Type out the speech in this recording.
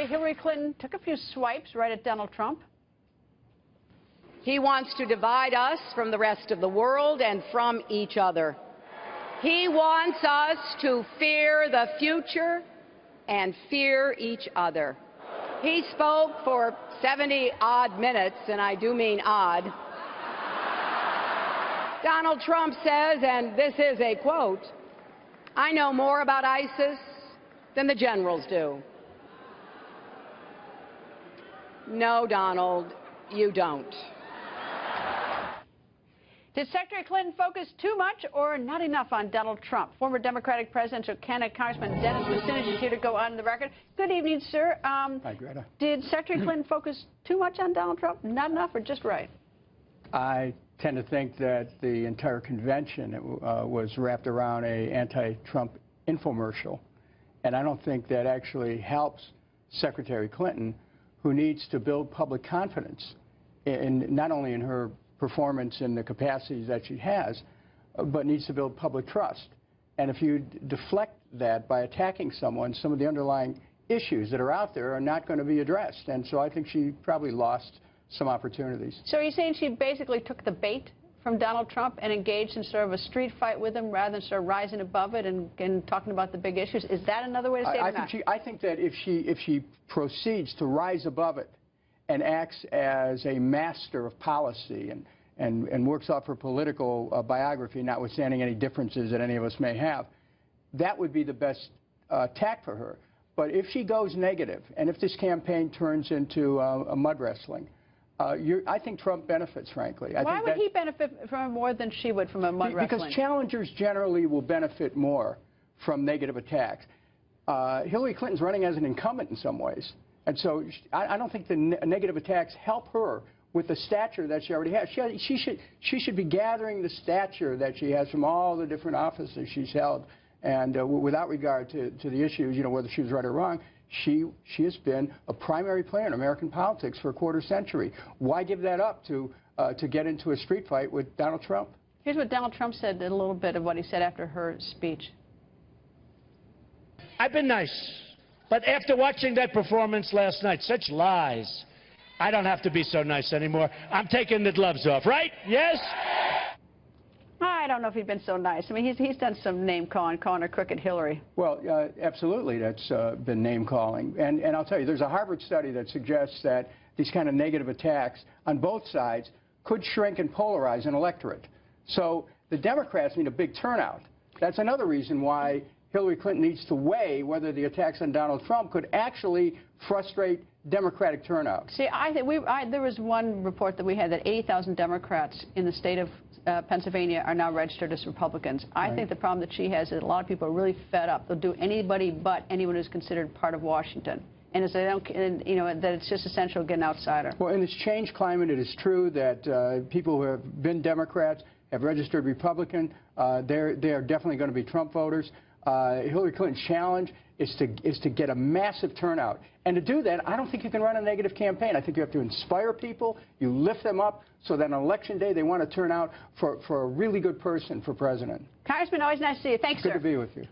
Secretary Hillary Clinton took a few swipes right at Donald Trump. He wants to divide us from the rest of the world and from each other. He wants us to fear the future and fear each other. He spoke for 70-odd minutes, and I do mean odd. Donald Trump says, and this is a quote, "I know more about ISIS than the generals do." No, Donald, you don't. Did Secretary Clinton focus too much or not enough on Donald Trump? Former Democratic presidential candidate Congressman Dennis Kucinich is here to go on the record. Good evening, sir. Hi, Greta. Did Secretary Clinton focus too much on Donald Trump? Not enough or just right? I tend to think that the entire convention was wrapped around an anti-Trump infomercial. And I don't think that actually helps Secretary Clinton, who needs to build public confidence, not only in her performance in the capacities that she has, but needs to build public trust. And if you deflect that by attacking someone, some of the underlying issues that are out there are not going to be addressed. And so I think she probably lost some opportunities. So are you saying she basically took the bait from Donald Trump and engaged in sort of a street fight with him rather than sort of rising above it and talking about the big issues? Is that another way to say it or not? I think that if she proceeds to rise above it and acts as a master of policy and works off her political biography, notwithstanding any differences that any of us may have, that would be the best tack for her. But if she goes negative, and if this campaign turns into a mud wrestling, I think Trump benefits, frankly. Why would he benefit from it more than she would from a mud wrestling? Because challengers generally will benefit more from negative attacks. Hillary Clinton's running as an incumbent in some ways. And so I don't think the negative attacks help her with the stature that she already has. She should be gathering the stature that she has from all the different offices she's held. And without regard to the issues, you know, whether she was right or wrong, she has been a primary player in American politics for a quarter century. Why give that up to get into a street fight with Donald Trump? Here's what Donald Trump said, a little bit of what he said after her speech. I've been nice, but after watching that performance last night, such lies, I don't have to be so nice anymore. I'm taking the gloves off, right? Yes? I don't know if he'd been so nice. I mean, he's done some name-calling, calling her Crooked Hillary. Well, absolutely, that's been name-calling. And I'll tell you, there's a Harvard study that suggests that these kind of negative attacks on both sides could shrink and polarize an electorate. So the Democrats need a big turnout. That's another reason why Hillary Clinton needs to weigh whether the attacks on Donald Trump could actually frustrate Democratic turnout. See, I think there was one report that we had that 80,000 Democrats in the state of Pennsylvania are now registered as Republicans. I think the problem that she has is a lot of people are really fed up. They'll do anybody but anyone who's considered part of Washington. And as they don't, you know, that it's just essential to get an outsider. Well, in this changed climate, it is true that people who have been Democrats have registered Republican. They are definitely going to be Trump voters. Hillary Clinton's challenge is to get a massive turnout. And to do that, I don't think you can run a negative campaign. I think you have to inspire people. You lift them up so that on Election Day they want to turn out for a really good person for president. Congressman, always nice to see you. Thanks, sir. Good to be with you.